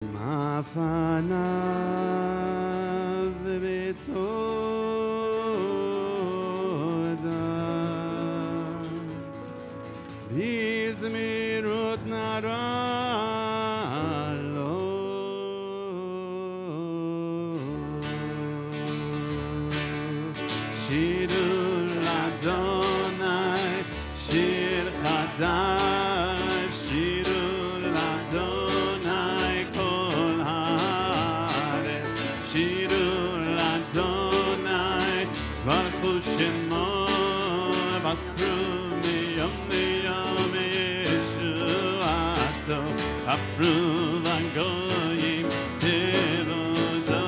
מפניו בתודה, בזמירות נערה לו. שירו לאדוני שיר חדש, שירו לאדוני כל הארץ, שירו לאדוני ברכו שמו, בסרו מיום ליום ישועתו, כפרו לגויים תבודו.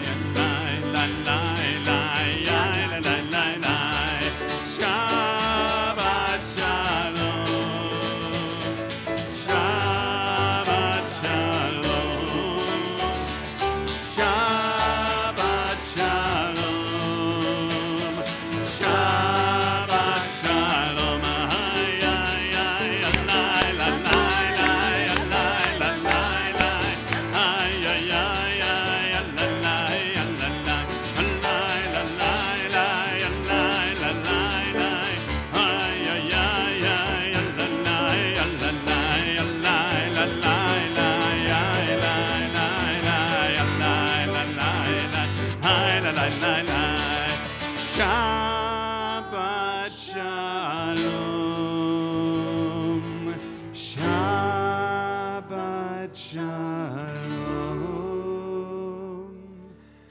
ילאי ללאי לאי לאי לאי לאי, שבת שלום, שבת שלום, שבת שלום, שבת שלום. איי איי איי לאי לאי לאי לאי לאי לאי, איי איי איי לאי לאי Shabbat shalom, Shabbat shalom,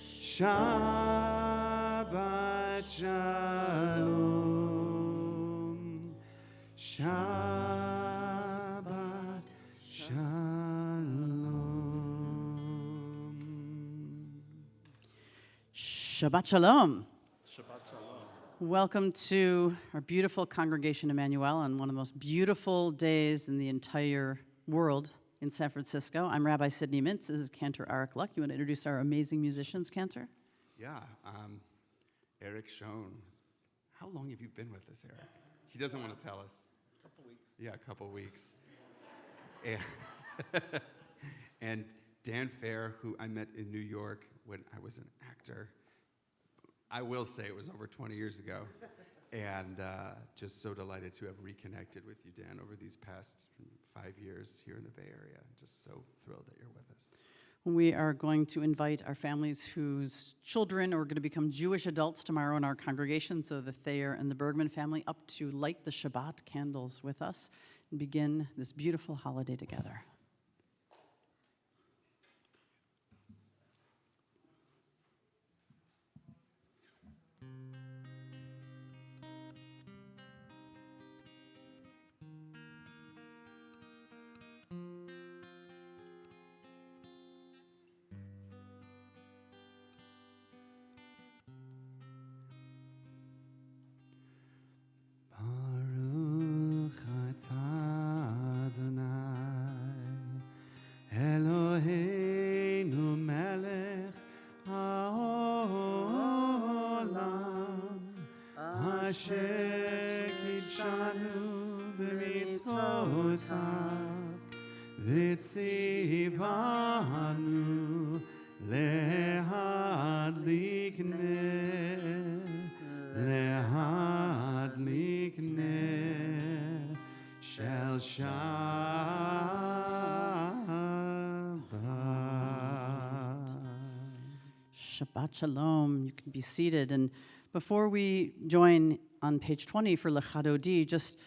Shabbat shalom, Shabbat shalom. Shabbat Shalom. Welcome to our beautiful congregation, Emanu-El, on one of the most beautiful days in the entire world in San Francisco. I'm Rabbi Sidney Mintz. This is Cantor Arik Luck. You want to introduce our amazing musicians, Cantor? Yeah, Eric Schoen. How long have you been with us, Eric? He doesn't want to tell us. A couple weeks. Yeah, a couple weeks. And Dan Fair, who I met in New York when I was an actor. I will say it was over 20 years ago. And just so delighted to have reconnected with you, Dan, over these past 5 years here in the Bay Area. Just so thrilled that you're with us. We are going to invite our families whose children are going to become Jewish adults tomorrow in our congregation, so the Thayer and the Bergman family, up to light the Shabbat candles with us and begin this beautiful holiday together. Baruch atah Adonai, Eloheinu melech haolam, asher kidshanu b'mitzvotav, v'tzivanu lehadlik ner, lehadlik ner shel Shabbat. Shabbat Shalom. You can be seated. And before we join on page 20 for Lechadodi, just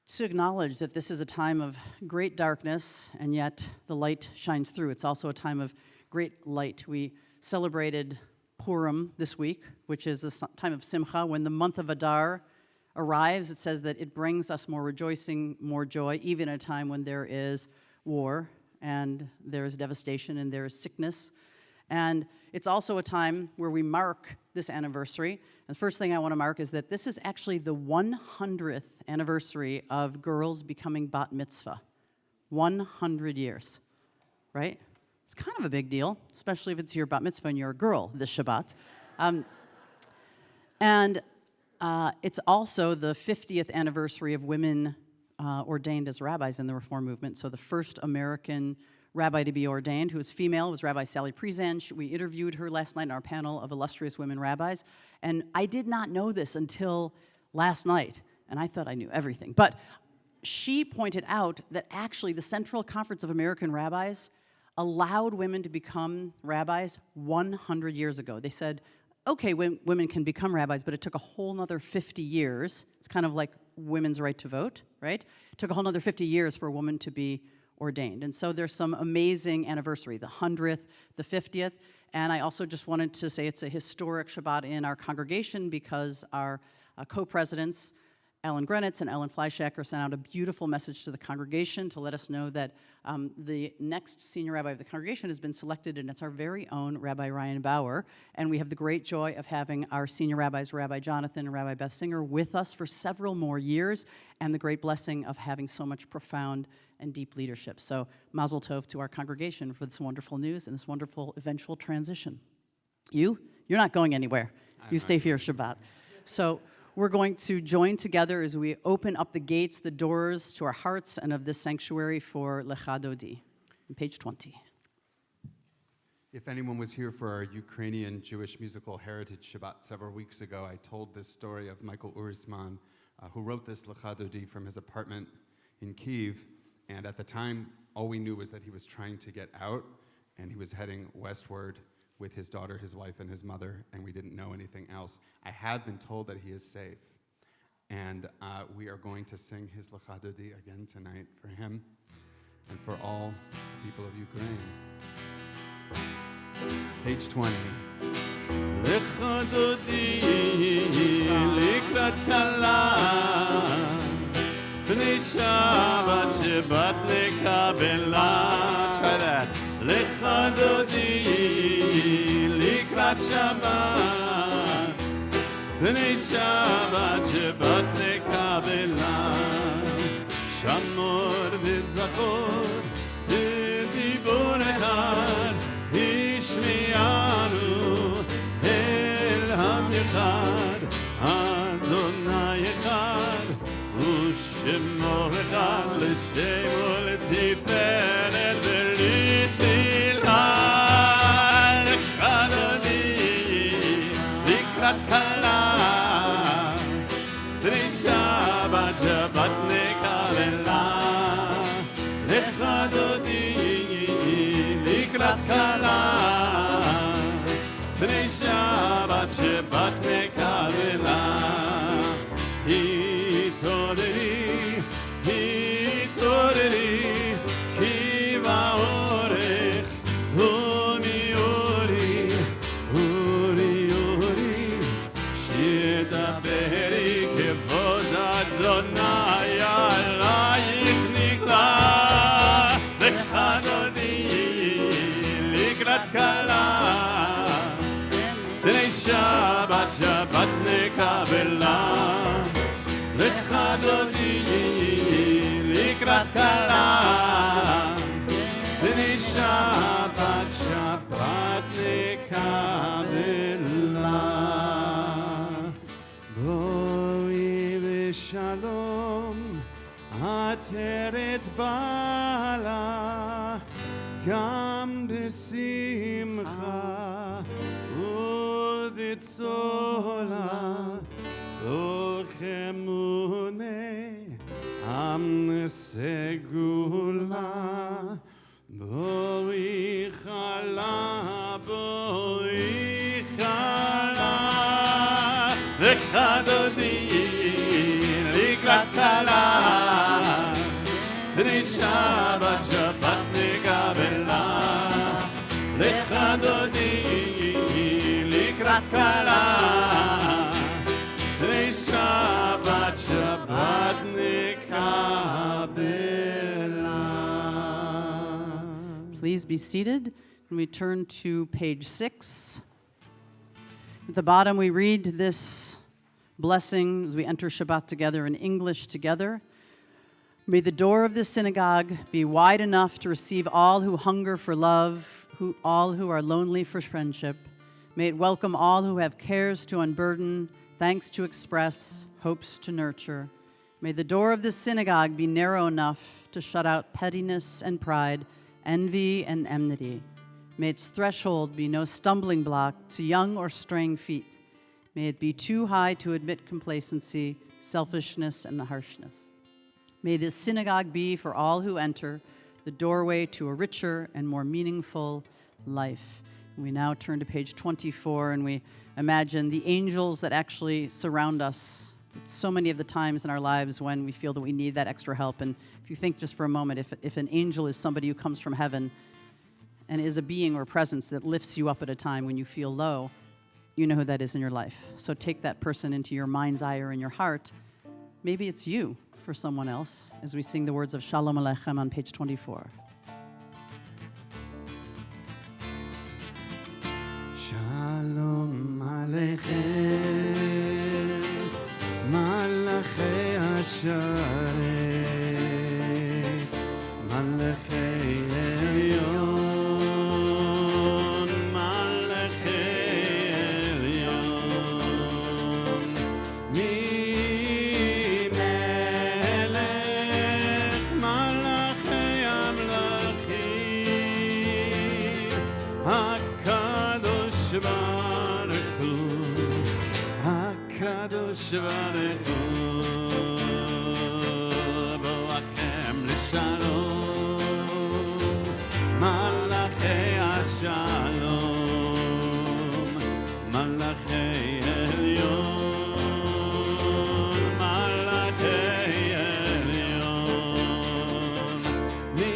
to acknowledge that this is a time of great darkness, and yet the light shines through. It's also a time of great light. We celebrated Purim this week, which is a time of Simcha. When the month of Adar arrives, it says that it brings us more rejoicing, more joy, even at a time when there is war, and there is devastation, and there is sickness. And it's also a time where we mark this anniversary. And the first thing I want to mark is that this is actually the 100th anniversary of girls becoming bat mitzvah. 100 years, right? It's kind of a big deal, especially if it's your bat mitzvah and you're a girl this Shabbat. It's also the 50th anniversary of women ordained as rabbis in the Reform movement. So the first American rabbi to be ordained, who was female, was Rabbi Sally Prezan. We interviewed her last night in our panel of illustrious women rabbis. And I did not know this until last night, and I thought I knew everything. But she pointed out that actually the Central Conference of American Rabbis allowed women to become rabbis 100 years ago. They said, okay, women can become rabbis, but it took a whole nother 50 years. It's kind of like women's right to vote, right? It took a whole nother 50 years for a woman to be ordained. And so there's some amazing anniversary, the 100th, the 50th, and I also just wanted to say it's a historic Shabbat in our congregation because our co-presidents, Ellen Grenitz and Ellen Fleischacker, sent out a beautiful message to the congregation to let us know that the next senior rabbi of the congregation has been selected, and it's our very own Rabbi Ryan Bauer. And we have the great joy of having our senior rabbis, Rabbi Jonathan and Rabbi Beth Singer, with us for several more years, and the great blessing of having so much profound and deep leadership. So mazel tov to our congregation for this wonderful news and this wonderful eventual transition. You're not going anywhere. You stay here Shabbat. So we're going to join together as we open up the gates, the doors to our hearts and of this sanctuary for Lecha Dodi. On page 20. If anyone was here for our Ukrainian Jewish musical heritage Shabbat several weeks ago, I told this story of Michael Urisman, who wrote this Lecha Dodi from his apartment in Kyiv. And at the time, all we knew was that he was trying to get out, and he was heading westward with his daughter, his wife, and his mother, and we didn't know anything else. I have been told that he is safe, and we are going to sing his Lecha Dodi again tonight for him and for all people of Ukraine. Page 20. Lecha Dodi likrat kala Bnei Shabbat Shabbat lekabela. Try that. Lecha Dodi likrat Shabbat Bnei Shabbat Shabbat lekabela. Shamor v'zachor v'dibur echad Ishmianu el ham echad Adonai echad U'shemo echad l'shem u'letiferet v'litzilah. Lecha Dodi likrat kala Bnei Shabbat Shabbat lekabela. Lecha Dodi likrat kala Bnei Shabbat Shabbat lekabela. Hitoreri ki ba'orech uri shedaberi kevod Adonai alayich nikla. Lecha Dodi likrat kala Bnei Shabbat Shabbat lekabela. Lecha Dodi likrat kala Bnei Shabbat Shabbat lekabela. Boi v'shalom ateret bala gam b'simcha u'v'tzola toch emunei am segula. Boi chala Lecha Dodi likrat kala Bnei Shabbat Shabbat lekabela. Lecha Dodi likrat kala Bnei Shabbat Shabbat lekabela. Please be seated. And we turn to page 6. At the bottom, we read this blessing as we enter Shabbat together in English together. May the door of this synagogue be wide enough to receive all who hunger for love, all who are lonely for friendship. May it welcome all who have cares to unburden, thanks to express, hopes to nurture. May the door of this synagogue be narrow enough to shut out pettiness and pride envy and enmity. May its threshold be no stumbling block to young or straying feet. May it be too high to admit complacency, selfishness, and harshness. May this synagogue be for all who enter the doorway to a richer and more meaningful life. We now turn to page 24 and we imagine the angels that actually surround us. It's so many of the times in our lives when we feel that we need that extra help. And if you think just for a moment, if an angel is somebody who comes from heaven and is a being or presence that lifts you up at a time when you feel low, you know who that is in your life. So take that person into your mind's eye or in your heart. Maybe it's you for someone else as we sing the words of Shalom Aleichem on page 24. Shalom Aleichem, Malachei Hasharet, Malachei Elyon, Malachei Elyon, Mi Melech, Malachei Amlachim, HaKadosh Baruch Hu, HaKadosh Baruch Hu, Boachem L'Shalom, Malachei HaShalom, Malachei Elyon, Malachei Elyon, Mi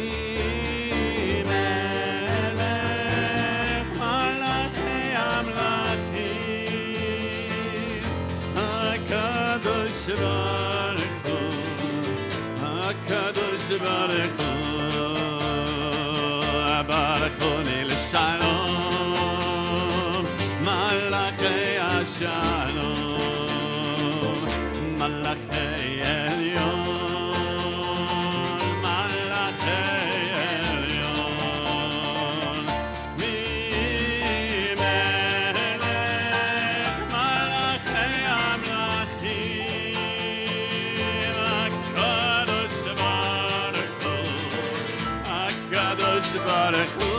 Melech, Malachei Amlachim, HaKadosh Baruch Hu, HaKadosh Baruch Hu, Baruch Hu L'Shalom, Malachei HaShalom, Malachei Elyon, Malachei Elyon, Mi Melech, Malachei Amlachim, HaKadosh Baruch Hu, HaKadosh Baruch Hu,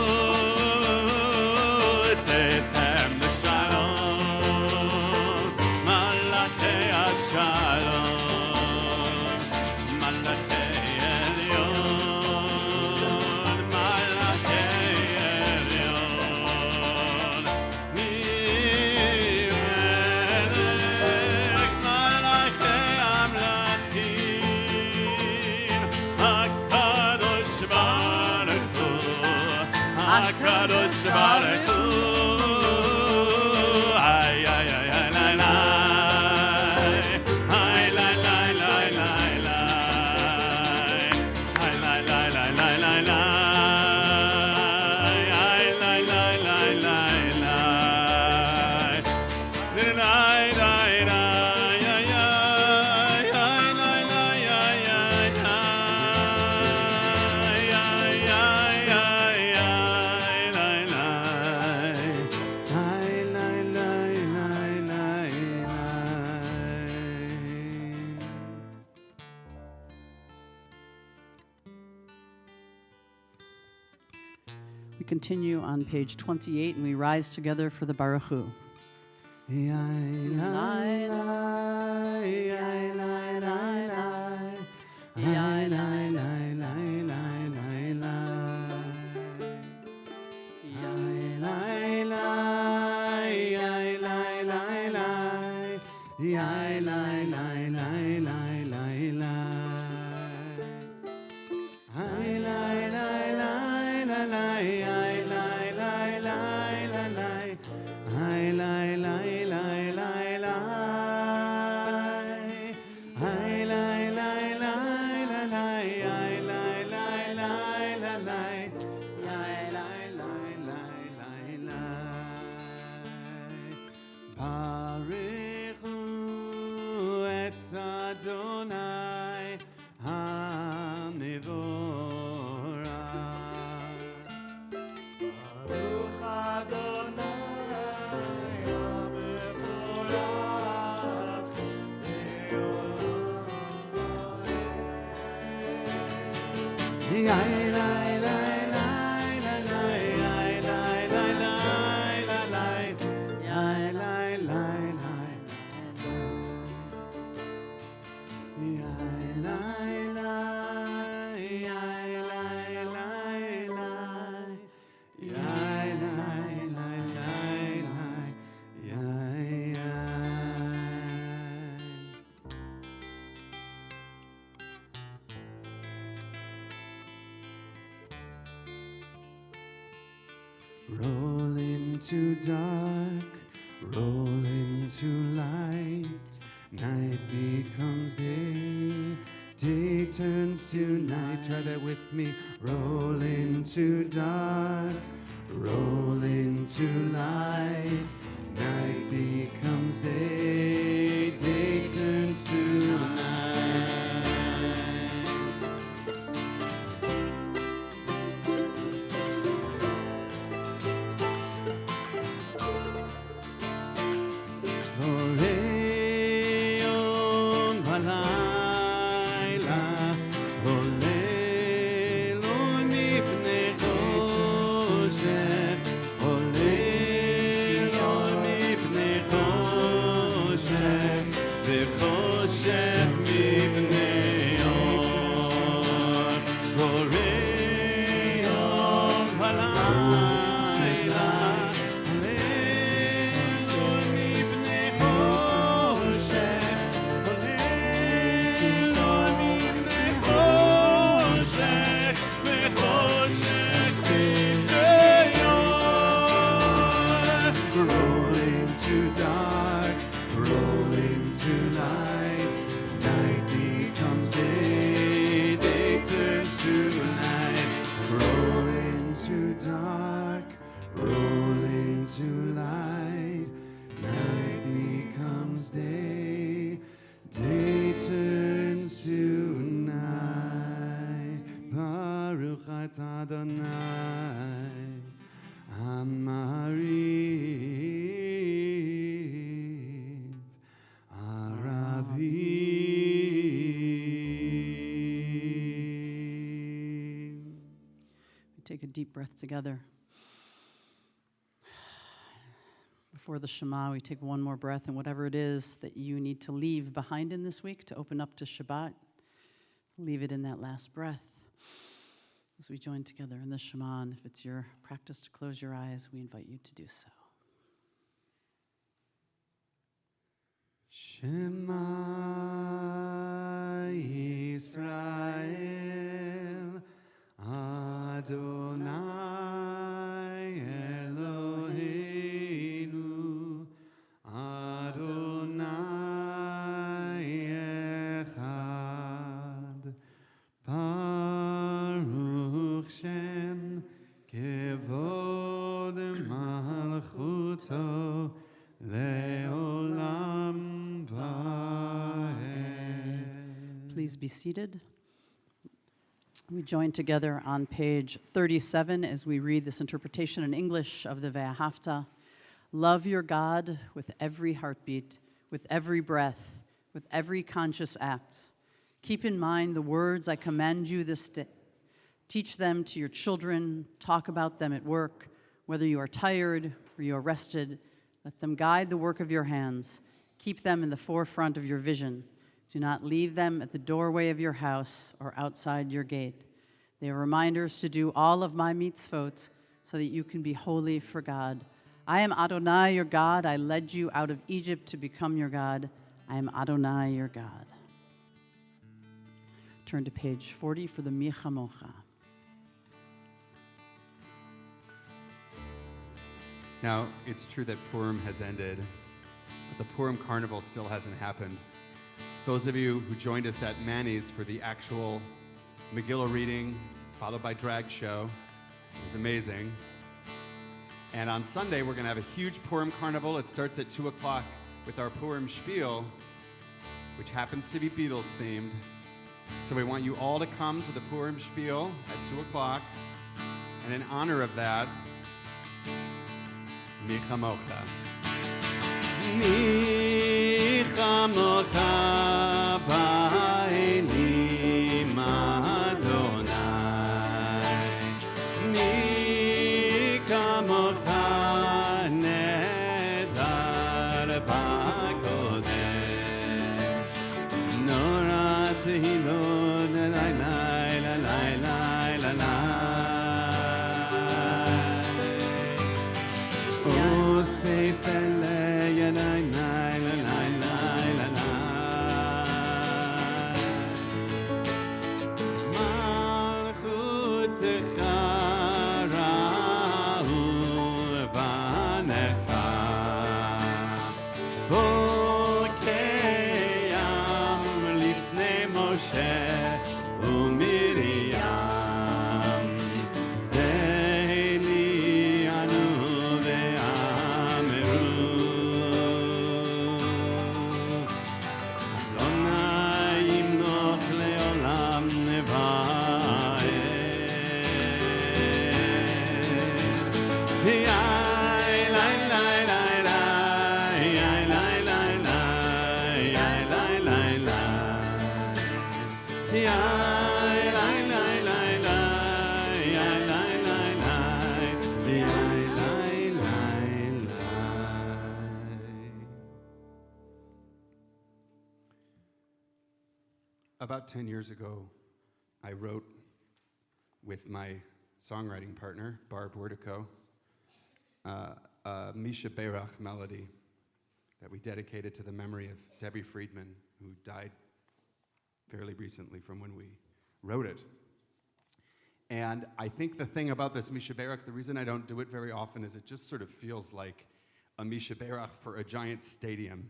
Tzeitem L'Shalom, Malachei HaShalom, Malachei Elyon, Malachei Elyon, Mi Melech, Malachei Amlachim, HaKadosh Baruch Hu, HaKadosh Baruch Hu, ay, ay, ay, ay, lay, lay, ay, lay, lay, lay, lay, lay, ay, lay, lay, lay, lay, lay, lay, ay, lay, lay, lay, lay, lay, lay, lay, lay, ay, ay, lay, lay, ay, ay, We continue on page 28 and we rise together for the Baruch Hu. Adonai HaMevorach. Baruch Adonai HaMevorach Le'olam. Roll into dark, roll into light. Night becomes day, day turns to night. Try that with me. Roll into dark, roll into light. Night becomes day, day turns to night. Take a deep breath together. Before the Shema, we take one more breath, and whatever it is that you need to leave behind in this week to open up to Shabbat, leave it in that last breath. As we join together in the Shema, and if it's your practice to close your eyes, we invite you to do so. Shema Yisrael Adonai Eloheinu Adonai Echad Baruch Shem Kevod Malchuto Leolam Vaed. Please be seated. We join together on page 37 as we read this interpretation in English of the Ve'ahavta. Love your God with every heartbeat, with every breath, with every conscious act. Keep in mind the words I command you this day. Teach them to your children. Talk about them at work. Whether you are tired or you are rested, let them guide the work of your hands. Keep them in the forefront of your vision. Do not leave them at the doorway of your house or outside your gate. They are reminders to do all of my mitzvot so that you can be holy for God. I am Adonai, your God. I led you out of Egypt to become your God. I am Adonai, your God. Turn to page 40 for the Mi Chamocha. Now, it's true that Purim has ended, but the Purim Carnival still hasn't happened. Those of you who joined us at Manny's for the actual Megillah reading, followed by drag show, it was amazing. And on Sunday, we're going to have a huge Purim Carnival. It starts at 2 o'clock with our Purim Spiel, which happens to be Beatles themed. So we want you all to come to the Purim Spiel at 2 o'clock. And in honor of that, Mi Chamocha. Mi Chamocha ba'elim Adonai. Mi Chamocha nedar ba'kodesh. Nora tehilot la la la la la la. Oh, say la la la la la la la. About 10 years ago, I wrote with my songwriting partner, Barb Wertico, a Misha Berach melody that we dedicated to the memory of Debbie Friedman, who died fairly recently from when we wrote it. And I think the thing about this Misha Berach, the reason I don't do it very often is it just sort of feels like a Misha Berach for a giant stadium.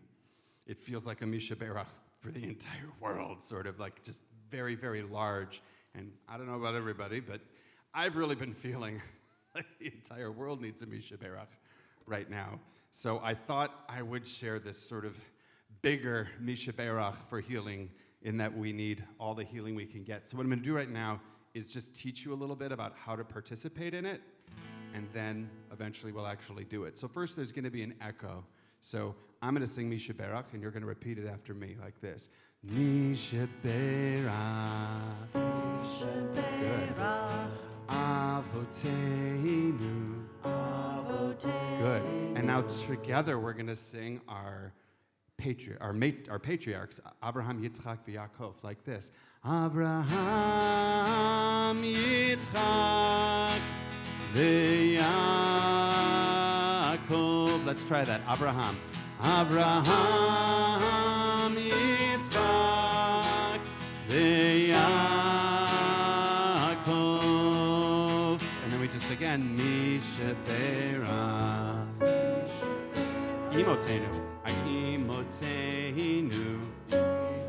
It feels like a Misha Berach for the entire world, sort of like just very, very large. And I don't know about everybody, but I've really been feeling like the entire world needs a Misha Berach right now. So I thought I would share this sort of bigger Misha Berach for healing, in that we need all the healing we can get. So what I'm going to do right now is just teach you a little bit about how to participate in it, and then eventually we'll actually do it. So first there's going to be an echo. So I'm going to sing Misha Berach, and you're going to repeat it after me like this. Misha Berach, Misha Berach, Avoteinu. Good. And now together we're going to sing our patriarchs, Abraham, Yitzchak, Yaakov, like this. Abraham, Yitzchak, Yaakov. Let's try that. Abraham, Yitzchak, Yaakov. And then we just again, Misha Berach, Imotenu.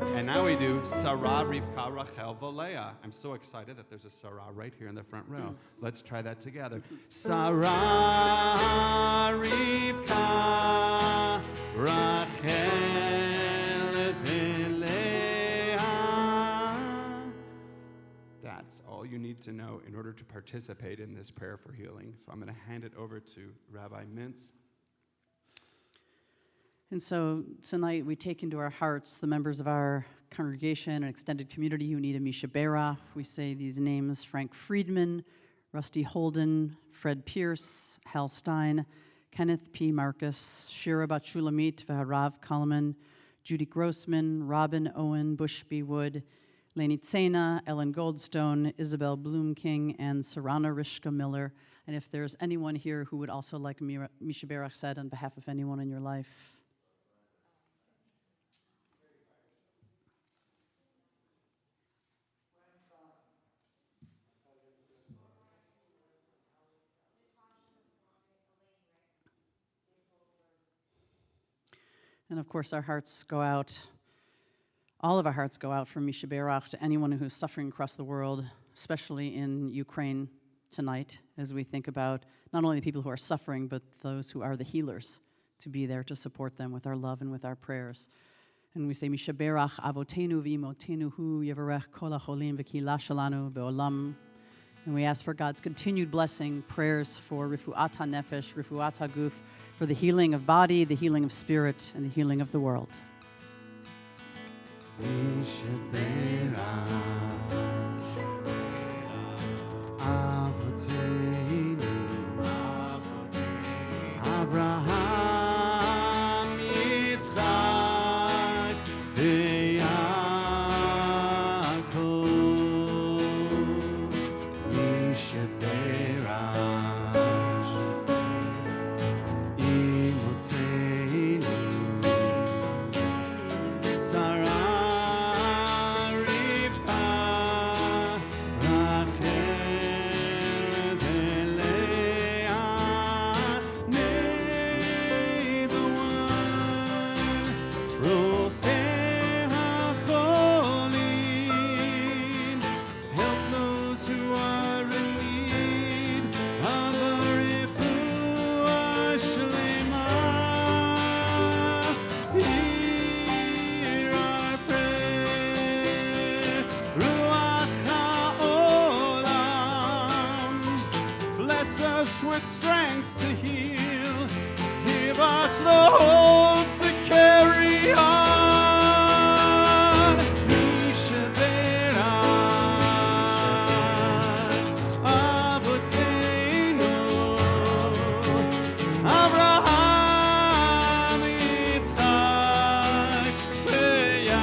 And now we do Sarah, Rivka, Rachel, Leah. I'm so excited that there's a Sarah right here in the front row. Let's try that together. Sarah, Rivka, Rachel, Leah. That's all you need to know in order to participate in this prayer for healing. So I'm going to hand it over to Rabbi Mintz. And so tonight we take into our hearts the members of our congregation and extended community who need a Misha Berach. We say these names: Frank Friedman, Rusty Holden, Fred Pierce, Hal Stein, Kenneth P. Marcus, Shira Bat Shulamit, Vaharav Kalaman, Judy Grossman, Robin Owen, Bushby Wood, Lainey Tsena, Ellen Goldstone, Isabel Bloom King, and Sarana Rishka Miller. And if there's anyone here who would also like Misha Berach said on behalf of anyone in your life. And of course, our hearts go out, all of our hearts go out for Misha Berach to anyone who's suffering across the world, especially in Ukraine tonight, as we think about not only the people who are suffering, but those who are the healers, to be there to support them with our love and with our prayers. And we say, Misha Berach avotenu v'imotenu hu yevarech kol hacholim v'kila shalanu be'olam. And we ask for God's continued blessing, prayers for Rifuat HaNefesh, Rifuat HaGuf, for the healing of body, the healing of spirit, and the healing of the world. Misha Berach, Avoteinu, Abraham, Yitzchak, Yaakov. Misha Berach, Imotenu, Sarah. the strength to heal. Give us the hope to carry on. Mishabera Avotenu Avraham Yitzchak veYaakov.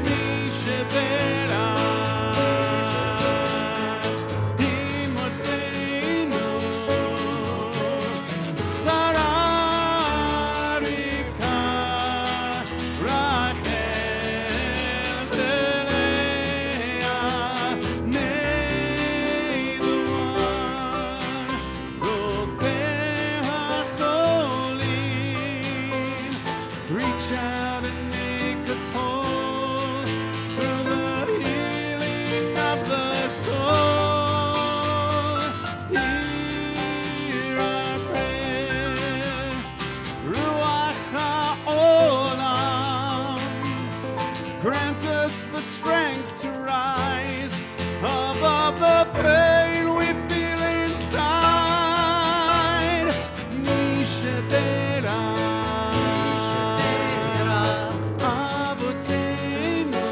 Mishabera Imotenu Sarah Rivka Rachel Leah. May the one Rofei HaCholim reach out and make us whole through the healing of the soul. Hear our prayer, Ruach HaOlam. Grant us the strength to rise above the pain we feel inside. Mishabera Avotenu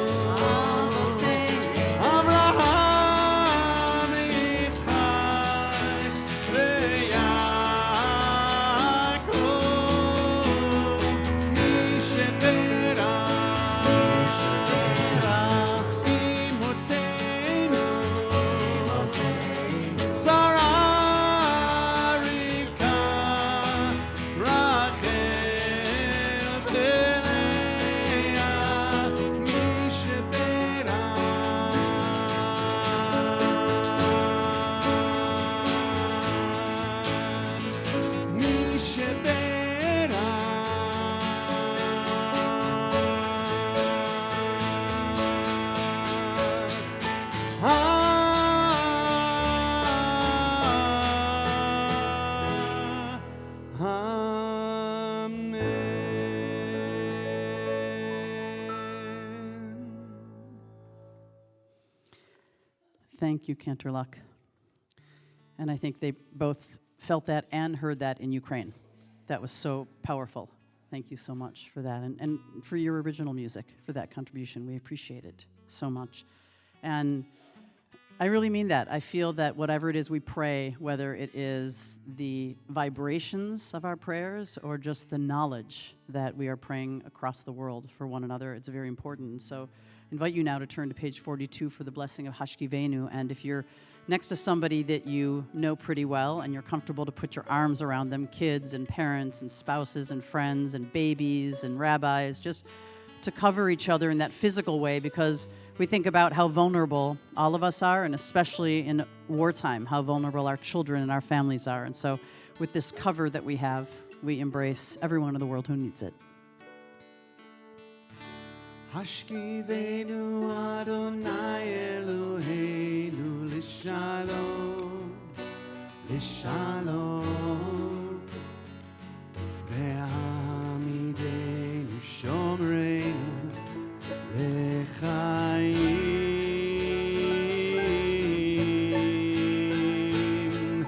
Avraham Yitzchak veYaakov. Mishabera Imotenu Sarah Rivka Rachel Leah. Mishabera Thank you, Cantor Luck. And I think they both felt that and heard that in Ukraine. That was so powerful. Thank you so much for that. And for your original music, for that contribution. We appreciate it so much. And I really mean that. I feel that whatever it is we pray, whether it is the vibrations of our prayers or just the knowledge that we are praying across the world for one another, it's very important. And so I invite you now to turn to page 42 for the blessing of Hashkivenu. And if you're next to somebody that you know pretty well and you're comfortable to put your arms around them, kids and parents and spouses and friends and babies and rabbis, just to cover each other in that physical way, because we think about how vulnerable all of us are, and especially in wartime, how vulnerable our children and our families are. And so with this cover that we have, we embrace everyone in the world who needs it. Hashkivenu Adonai Eloheinu Lishalom, Lishalom, Ve'amidenu Shomreinu Lechaim,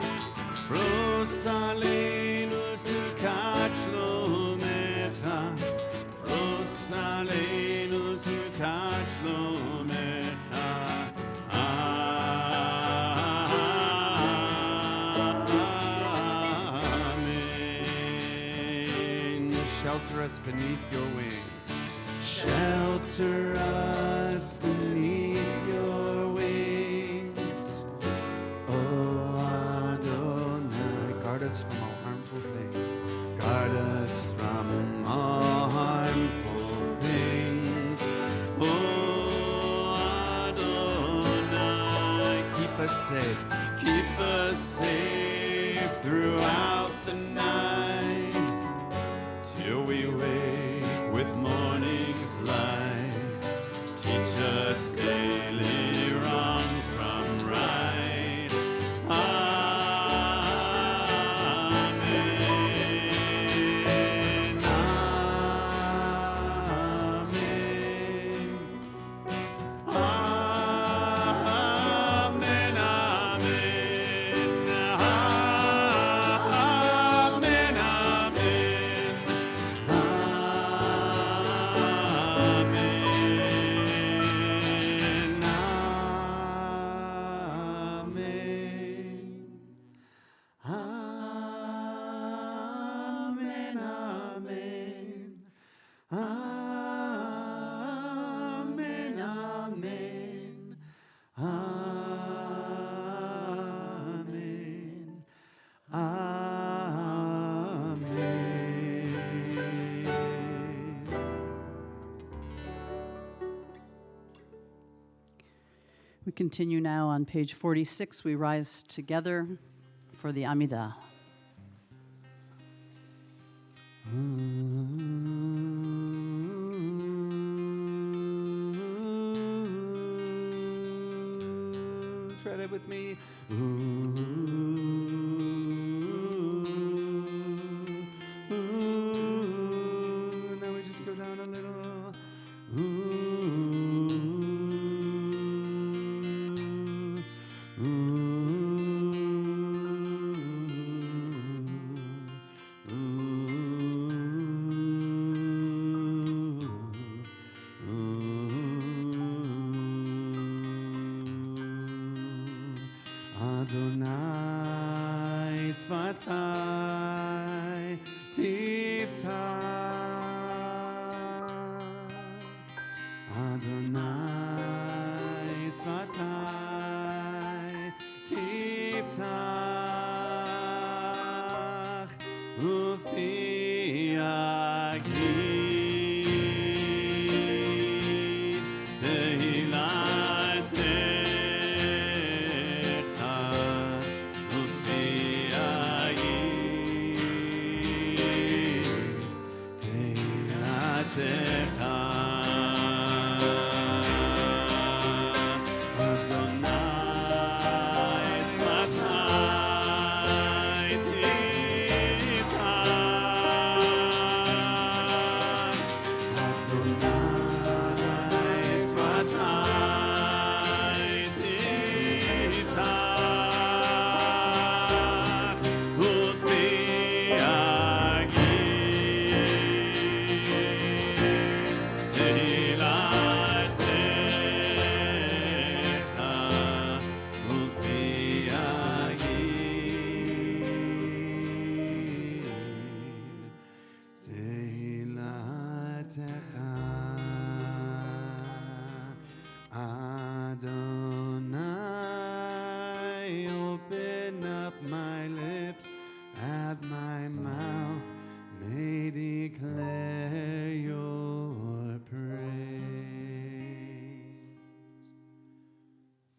Fros Aleinu Sukat Shlomecha, Fros Aleinu Sukat Shlomecha. Amen. Shelter us beneath your wings. Shelter us beneath your wings. Oh Adonai, guard us from all harmful things. Guard us from all harmful things. Oh Adonai, keep us safe. Keep us safe throughout the night, till we wake with morning's light. Teach us daily wrong from right. Amen. Amen. Amen. We continue now on page 46. We rise together for the Amidah. Try that with me. Now we just go down a little. Adonai Svatai Tiftach Adonai Svatai Tiftach Ufi Agid Tehilatecha Ufi Agid Tehilatecha Adonai, open up my lips, at my mouth may declare your praise.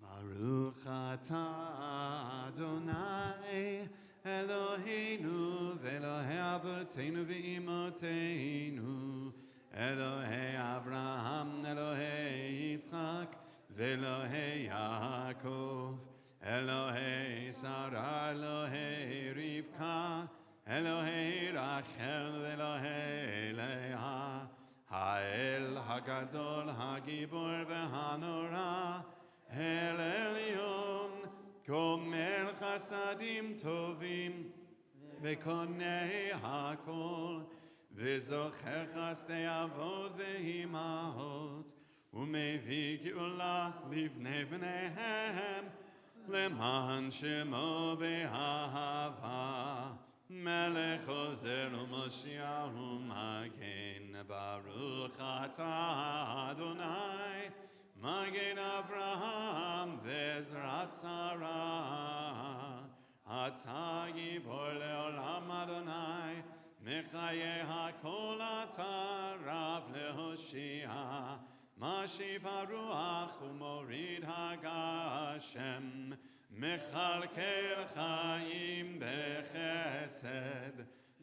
Baruch atah Adonai, Eloheinu ve'Elohei Avotenu ve'Imoteinu, Elohei Avraham, Elohei Yitzchak, ve'Elohei Yaakov, Elohei Sarah, Elohei Rivka, Elohei Rachel, ve'Elohei Leah, Ha'el Hagadol, Hagibor ve'Hanora, El Elyon, Gomer Chasadim Tovim, ve'Konei Hakol, וזוכר חסדי אבות ואימהות, ומביא גאולה לבני בניהם, למען שמו באהבה. מלך עוזר ומושיע ומגן, ברוך אתה אדוני, מגן אברהם ועזרת שרה. אתה גיבור לעולם אדוני, מחיי הכל אתה רב להושיע, משיב הרוח ומוריד הגשם, מכלכל חיים בחסד,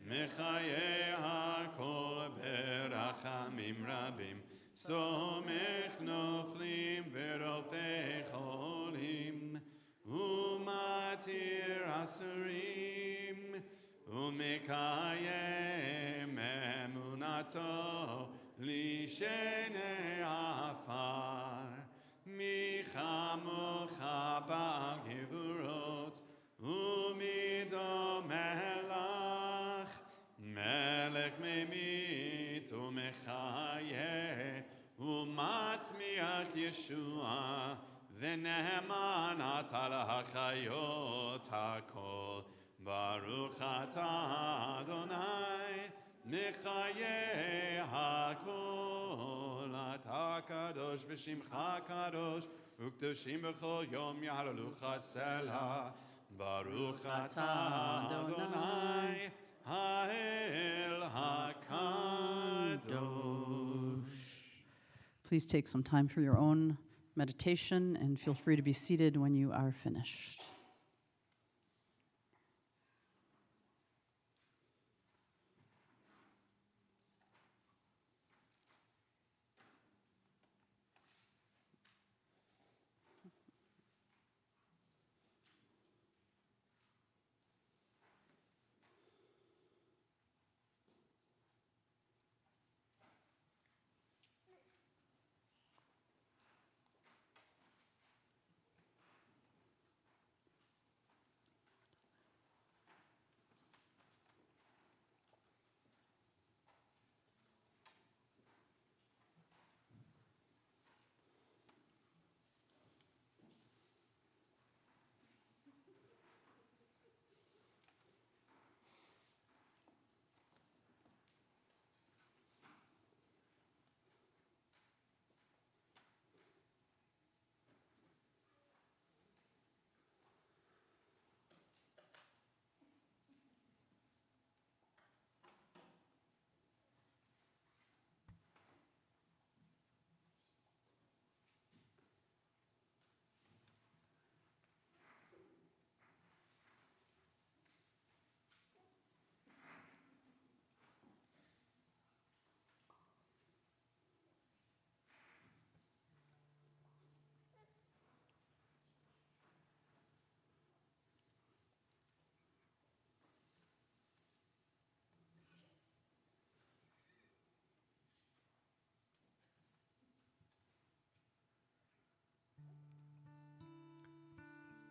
מחיי הכל ברחמים רבים, סומך נופלים ורופא חולים, ומתיר אסורים, ומקיים אמונתו לשני עפר. מי כמוך בעל גבורות ומי דומה לך, מלך ממית ומחיה ומצמיח ישועה, ונאמן אתה להחיות הכל. ברוך אתה אדוני מחיי הכל, אתה קדוש ושמך קדוש, וקדושים בכל יום יהללוך סלה. ברוך אתה אדוני האל הקדוש. Please take some time for your own meditation, and feel free to be seated when you are finished.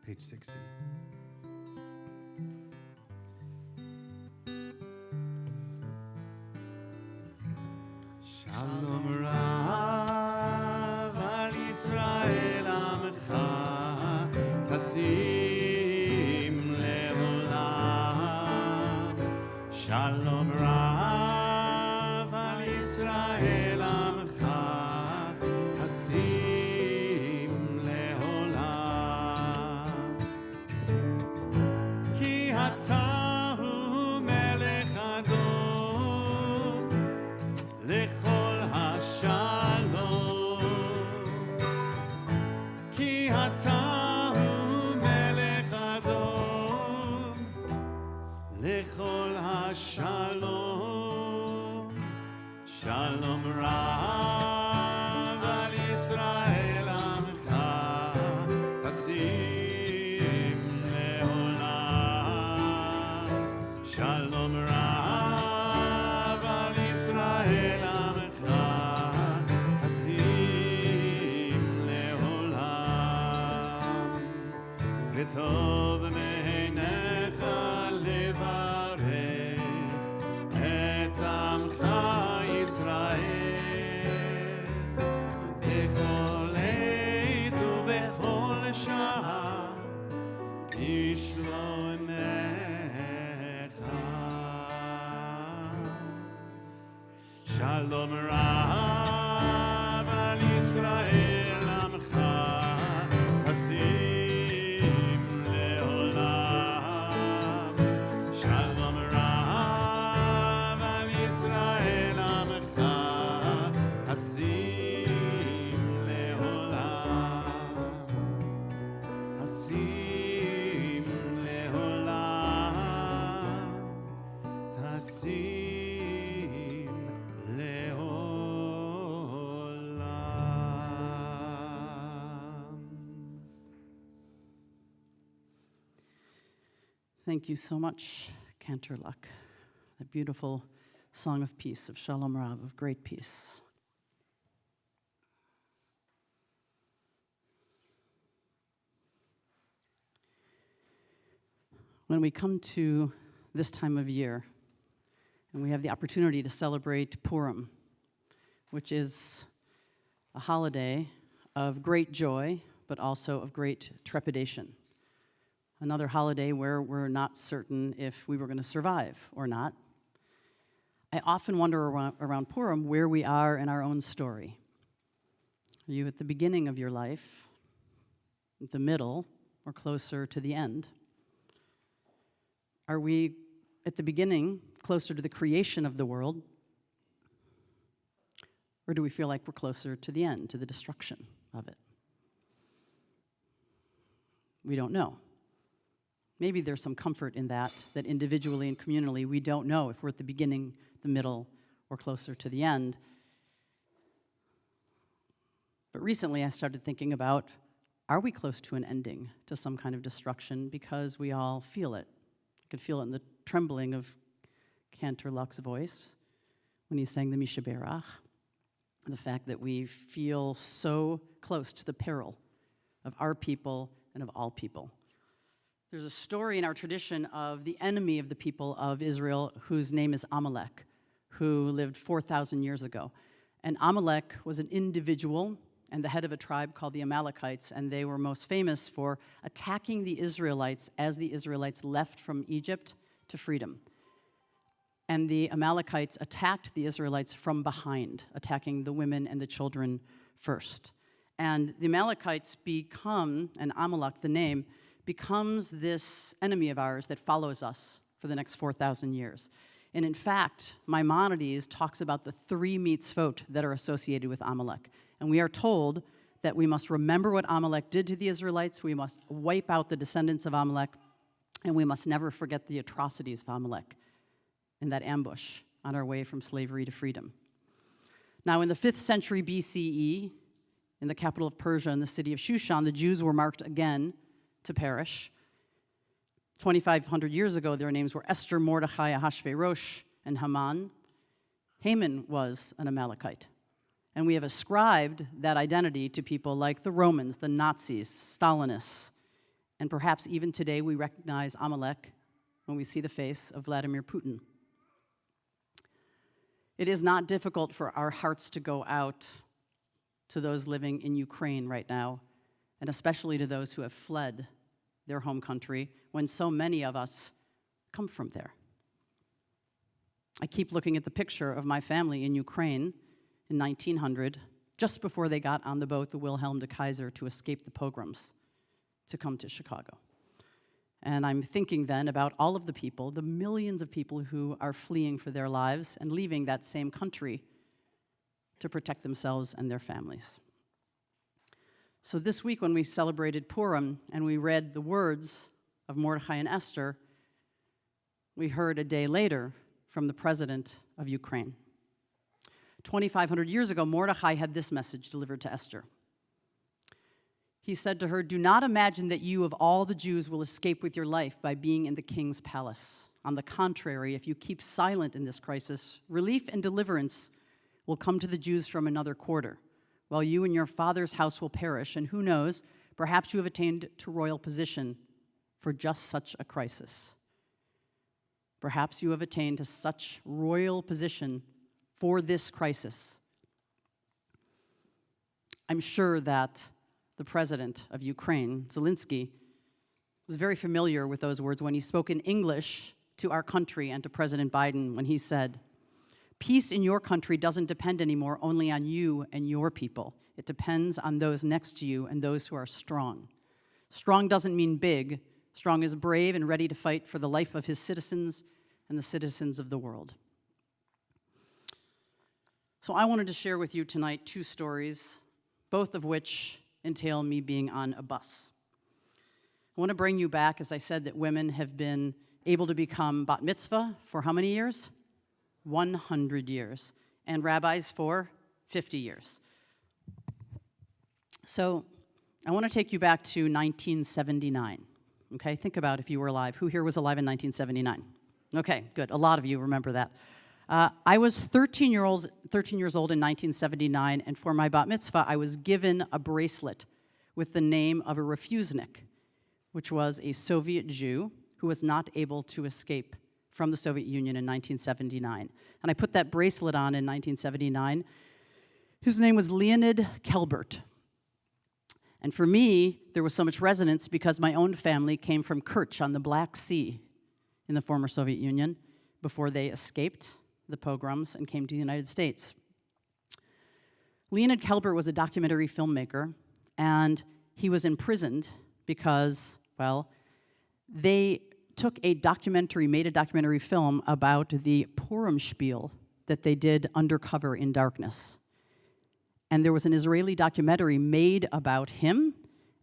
Page 60. Shalom Rav al Yisrael Amcha Tasim Leolam. Shalom Rav al Yisrael Amcha Tasim Leolam. Ki Atahu Melech Adon לכל השלום, כי אתה הוא מלך אדום, לכל השלום. שלום רב על ישראל עמך, תשים לעולם. שלום רב על ישראל עמך, תשים לעולם. וטוב מעיניך לברך את עמך ישראל, בכל עת ובכל שעה ישלומך. שלום רב על ישראל עמך, תשים לעולם. שלום רב על ישראל עמך, תשים לעולם. תשים לעולם. תשים לעולם. Thank you so much, Cantor Luck. The beautiful song of peace, of Shalom Rav, of great peace. When we come to this time of year, and we have the opportunity to celebrate Purim, which is a holiday of great joy, but also of great trepidation. Another holiday where we're not certain if we were going to survive or not. I often wonder around Purim where we are in our own story. Are you at the beginning of your life, at the middle, or closer to the end? Are we at the beginning, closer to the creation of the world, or do we feel like we're closer to the end, to the destruction of it? We don't know. Maybe there's some comfort in that individually and communally, we don't know if we're at the beginning, the middle, or closer to the end. But recently I started thinking about, are we close to an ending, to some kind of destruction? Because we all feel it. I could feel it in the trembling of Cantor Luck's voice when he sang the Mishaberach. The fact that we feel so close to the peril of our people and of all people. There's a story in our tradition of the enemy of the people of Israel whose name is Amalek, who lived 4,000 years ago. And Amalek was an individual and the head of a tribe called the Amalekites, and they were most famous for attacking the Israelites as the Israelites left from Egypt to freedom. And the Amalekites attacked the Israelites from behind, attacking the women and the children first. And the Amalekites become, and Amalek, the name, becomes this enemy of ours that follows us for the next 4,000 years. And in fact, Maimonides talks about the 3 mitzvot that are associated with Amalek. And we are told that we must remember what Amalek did to the Israelites, we must wipe out the descendants of Amalek, and we must never forget the atrocities of Amalek in that ambush on our way from slavery to freedom. Now, in the 5th century BCE, in the capital of Persia, in the city of Shushan, the Jews were marked again to perish. 2,500 years ago, their names were Esther, Mordechai, Ahasuerus, and Haman. Haman was an Amalekite. And we have ascribed that identity to people like the Romans, the Nazis, Stalinists, and perhaps even today we recognize Amalek when we see the face of Vladimir Putin. It is not difficult for our hearts to go out to those living in Ukraine right now, and especially to those who have fled their home country, when so many of us come from there. I keep looking at the picture of my family in Ukraine in 1900, just before they got on the boat, the Wilhelm de Kaiser, to escape the pogroms, to come to Chicago. And I'm thinking then about all of the people, the millions of people who are fleeing for their lives and leaving that same country to protect themselves and their families. So this week when we celebrated Purim and we read the words of Mordechai and Esther, we heard a day later from the president of Ukraine. 2,500 years ago, Mordechai had this message delivered to Esther. He said to her, "Do not imagine that you of all the Jews will escape with your life by being in the king's palace. On the contrary, if you keep silent in this crisis, relief and deliverance will come to the Jews from another quarter, while you and your father's house will perish, and who knows, perhaps you have attained to royal position for just such a crisis. Perhaps you have attained to such royal position for this crisis." I'm sure that the president of Ukraine, Zelensky, was very familiar with those words when he spoke in English to our country and to President Biden when he said, "Peace in your country doesn't depend anymore only on you and your people. It depends on those next to you and those who are strong. Strong doesn't mean big. Strong is brave and ready to fight for the life of his citizens and the citizens of the world." So I wanted to share with you tonight 2 stories, both of which entail me being on a bus. I want to bring you back, as I said, that women have been able to become bat mitzvah for how many years? 100 years. And rabbis for 50 years. So I want to take you back to 1979. Okay, think about if you were alive. Who here was alive in 1979? Okay, good. A lot of you remember that. I was 13 years old in 1979, and for my bat mitzvah, I was given a bracelet with the name of a refusnik, which was a Soviet Jew who was not able to escape from the Soviet Union in 1979. And I put that bracelet on in 1979. His name was Leonid Kelbert. And for me, there was so much resonance because my own family came from Kerch on the Black Sea in the former Soviet Union before they escaped the pogroms and came to the United States. Leonid Kelbert was a documentary filmmaker, and he was imprisoned because, well, they made a documentary film about the Purim spiel that they did undercover in darkness. And there was an Israeli documentary made about him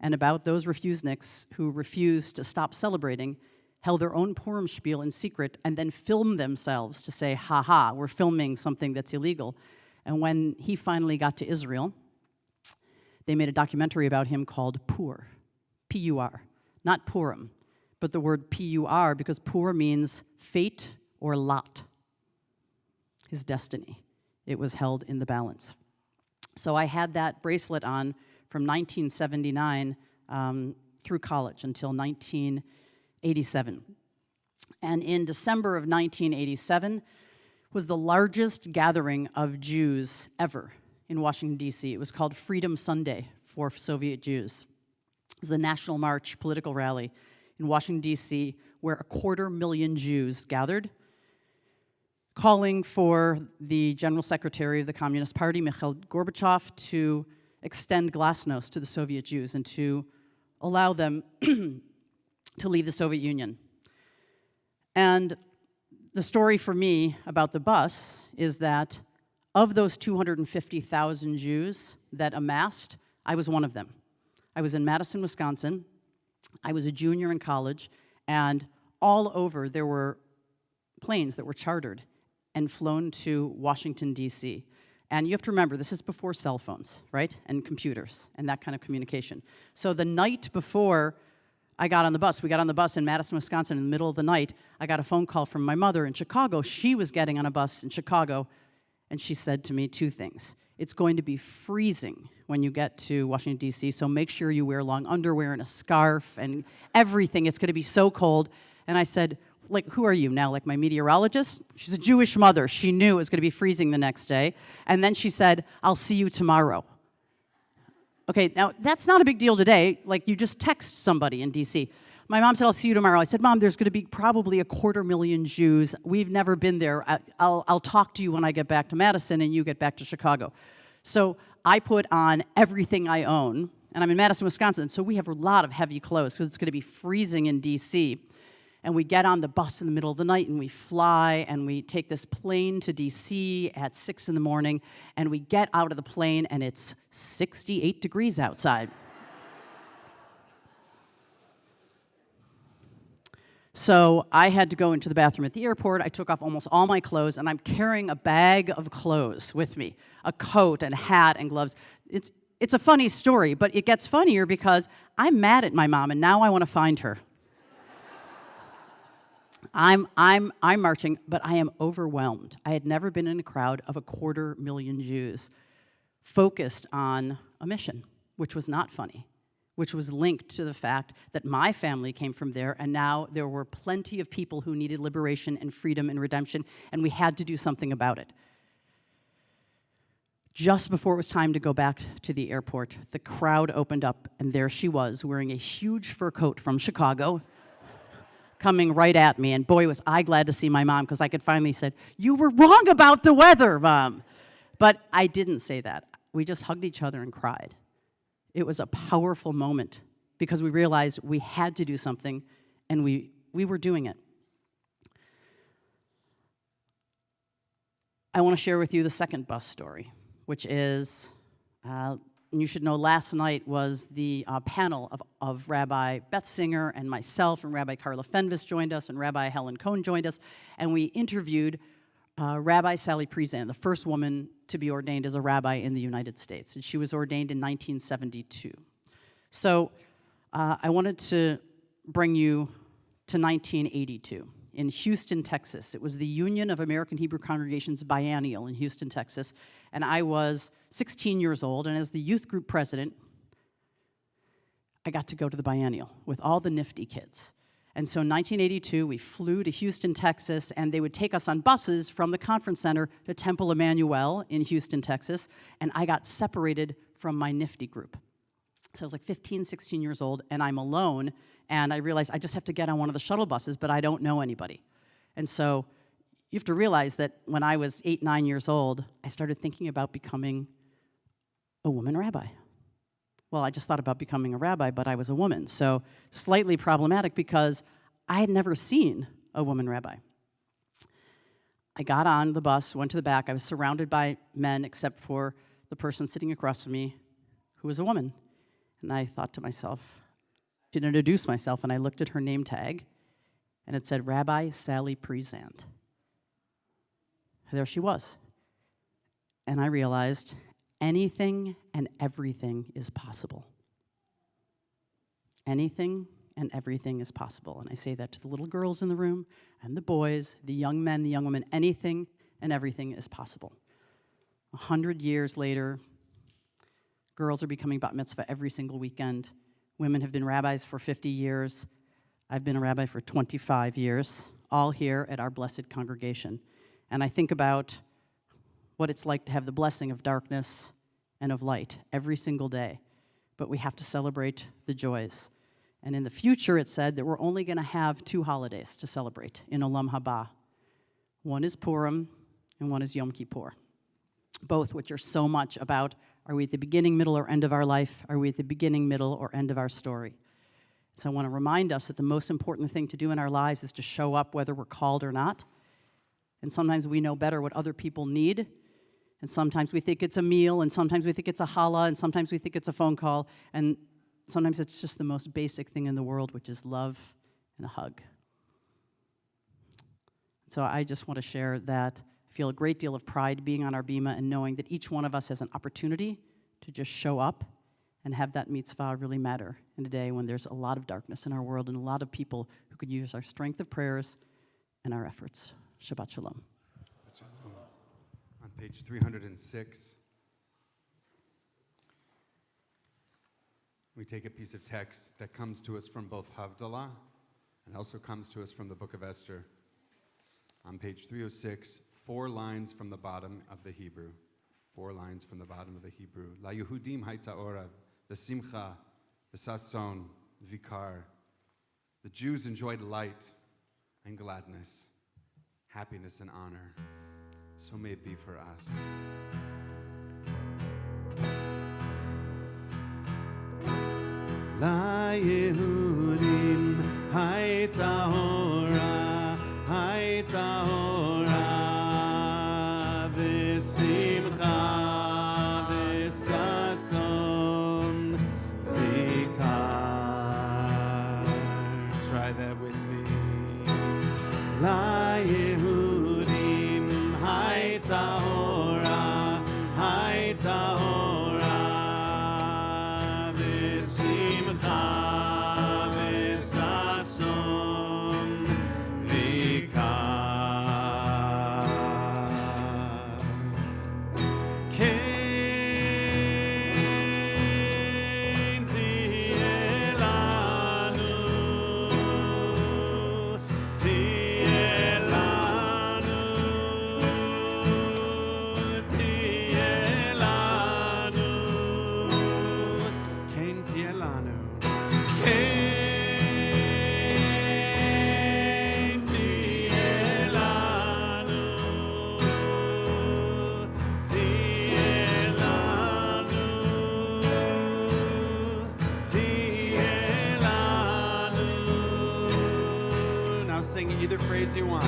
and about those refuseniks who refused to stop celebrating, held their own Purim spiel in secret, and then filmed themselves to say, ha, we're filming something that's illegal. And when he finally got to Israel, they made a documentary about him called Pur, P-U-R, not Purim, but the word P-U-R because Pur means fate or lot, his destiny. It was held in the balance. So I had that bracelet on from 1979 through college until 1987. And in December of 1987 was the largest gathering of Jews ever in Washington, D.C. It was called Freedom Sunday for Soviet Jews. It was a national march political rally in Washington, D.C., where 250,000 Jews gathered, calling for the General Secretary of the Communist Party, Mikhail Gorbachev, to extend glasnost to the Soviet Jews and to allow them to leave the Soviet Union. And the story for me about the bus is that of those 250,000 Jews that amassed, I was one of them. I was in Madison, Wisconsin. I was a junior in college, and all over there were planes that were chartered and flown to Washington, D.C. And you have to remember, this is before cell phones, right? And computers and that kind of communication. So the night before I got on the bus, we got on the bus in Madison, Wisconsin in the middle of the night, I got a phone call from my mother in Chicago. She was getting on a bus in Chicago, and she said to me two things. It's going to be freezing when you get to Washington, D.C., so make sure you wear long underwear and a scarf and everything. It's going to be so cold. And I said, like, who are you now, like my meteorologist? She's a Jewish mother. She knew it was going to be freezing the next day. And then she said, I'll see you tomorrow. Okay, now that's not a big deal today. Like, you just text somebody in D.C. My mom said, I'll see you tomorrow. I said, Mom, there's going to be probably 250,000 Jews. We've never been there. I'll talk to you when I get back to Madison and you get back to Chicago. So I put on everything I own, and I'm in Madison, Wisconsin, so we have a lot of heavy clothes because it's going to be freezing in D.C. And we get on the bus in the middle of the night, and we fly, and we take this plane to D.C. at 6 in the morning, and we get out of the plane, and it's 68 degrees outside. So I had to go into the bathroom at the airport. I took off almost all my clothes, and I'm carrying a bag of clothes with me, a coat and hat and gloves. It's a funny story, but it gets funnier because I'm mad at my mom, and now I want to find her. I'm marching, but I am overwhelmed. I had never been in a crowd of 250,000 Jews focused on a mission, which was not funny, which was linked to the fact that my family came from there, and now there were plenty of people who needed liberation and freedom and redemption, and we had to do something about it. Just before it was time to go back to the airport, the crowd opened up, and there she was, wearing a huge fur coat from Chicago, coming right at me, and boy, was I glad to see my mom, because I could finally say, you were wrong about the weather, Mom. But I didn't say that. We just hugged each other and cried. It was a powerful moment because we realized we had to do something, and we were doing it. I want to share with you the second bus story, which is, you should know last night was the panel of Rabbi Beth Singer and myself, and Rabbi Carla Fenvis joined us, and Rabbi Helen Cohn joined us, and we interviewed Rabbi Sally Priesand, the first woman to be ordained as a rabbi in the United States. And she was ordained in 1972. So I wanted to bring you to 1982 in Houston, Texas. It was the Union of American Hebrew Congregations Biennial in Houston, Texas. And I was 16 years old, and as the youth group president, I got to go to the biennial with all the nifty kids. And so in 1982, we flew to Houston, Texas, and they would take us on buses from the conference center to Temple Emanu-El in Houston, Texas, and I got separated from my nifty group. So I was like 15, 16 years old, and I'm alone, and I realized I just have to get on one of the shuttle buses, but I don't know anybody. And so you have to realize that when I was 8, 9 years old, I started thinking about becoming a woman rabbi. Well, I just thought about becoming a rabbi, but I was a woman. So slightly problematic because I had never seen a woman rabbi. I got on the bus, went to the back. I was surrounded by men except for the person sitting across from me who was a woman. And I thought to myself, to introduce myself, and I looked at her name tag, and it said Rabbi Sally Prezant. There she was. And I realized anything and everything is possible. Anything and everything is possible. And I say that to the little girls in the room and the boys, the young men, the young women. Anything and everything is possible. 100 years later, girls are becoming bat mitzvah every single weekend. Women have been rabbis for 50 years. I've been a rabbi for 25 years, all here at our blessed congregation. And I think about what it's like to have the blessing of darkness and of light every single day. But we have to celebrate the joys. And in the future, it said that we're only going to have 2 holidays to celebrate in Olam Haba. One is Purim, and one is Yom Kippur. Both which are so much about, are we at the beginning, middle, or end of our life? Are we at the beginning, middle, or end of our story? So I want to remind us that the most important thing to do in our lives is to show up whether we're called or not. And sometimes we know better what other people need. And sometimes we think it's a meal, and sometimes we think it's a challah, and sometimes we think it's a phone call. And sometimes it's just the most basic thing in the world, which is love and a hug. So I just want to share that I feel a great deal of pride being on our bima and knowing that each one of us has an opportunity to just show up and have that mitzvah really matter in a day when there's a lot of darkness in our world and a lot of people who could use our strength of prayers and our efforts. Shabbat Shalom. On page 306, we take a piece of text that comes to us from both Havdalah and also comes to us from the book of Esther. On page 306, 4 lines from the bottom of the Hebrew. 4 lines from the bottom of the Hebrew. La Yehudim hayta orav, v'simcha, v'sason, v'vikar. The Jews enjoyed light and gladness, happiness and honor. So may it be for us. La Yehudim hayta ora, hayta ora, v'simcha, v'sason, v'ikar. Try that with me. La Yehudim hayta ora, hayta ora, v'simcha, v'sason, v'ikar. Ken tiye lanu, tiye lanu, tiye lanu. Ken tiye lanu. Ken tiye lanu, tiye lanu, tiye lanu. Now sing either phrase you want.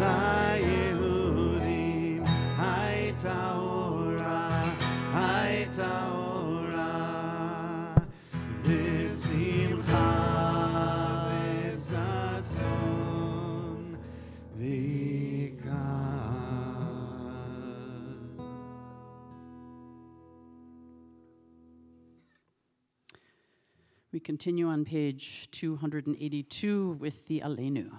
La Yehudim hayta ora, hayta ora, v'simcha, v'sason, v'ikar. We continue on page 282 with the Aleinu.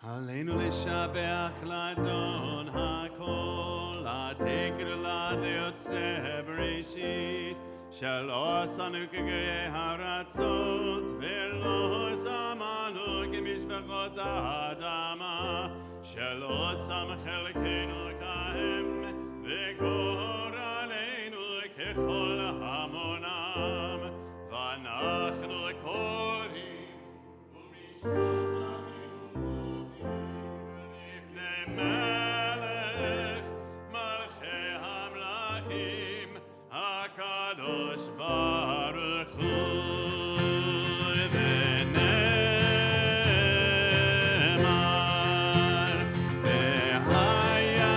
Aleinu לשבח לאדון הכל, התקר לדעות בראשית, שלא עשנו כגויי הארצות, ולא שמנו כמשפחות האדמה, שלא שם חלקנו כהם, וגורלנו ככל המונם, ואנחנו קוראים ומשתחווים לפני מלך מלכי המלכים, הקדוש ברוך הוא. ונאמר, והיה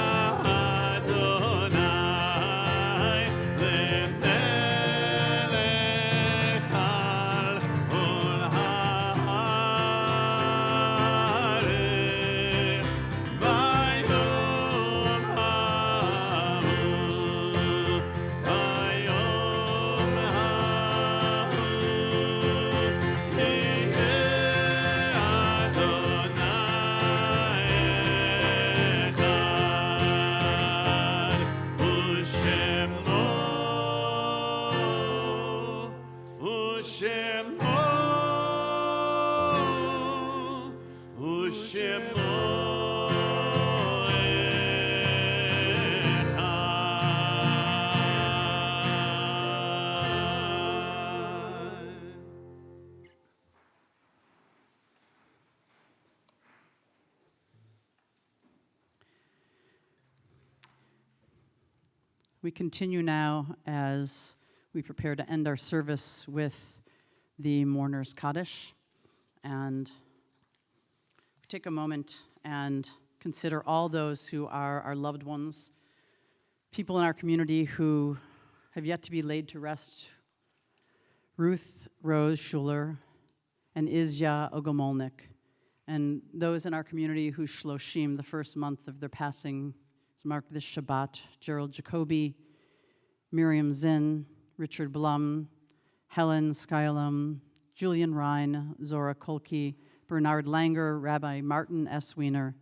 אדוני למלך על כל הארץ, ביום ההוא, ביום ההוא, יהיה אדוני אחד, ושמו אחד. We continue now as we prepare to end our service with the Mourner's Kaddish. And we take a moment and consider all those who are our loved ones, people in our community who have yet to be laid to rest. Ruth Rose Schuler and Izya Ogomolnik, and those in our community whose Shloshim, the first month of their passing, is marked this Shabbat: Gerald Jacoby, Miriam Zinn, Richard Blum, Helen Skylam, Julian Rhine, Zora Kolke, Bernard Langer, Rabbi Martin S. Wiener,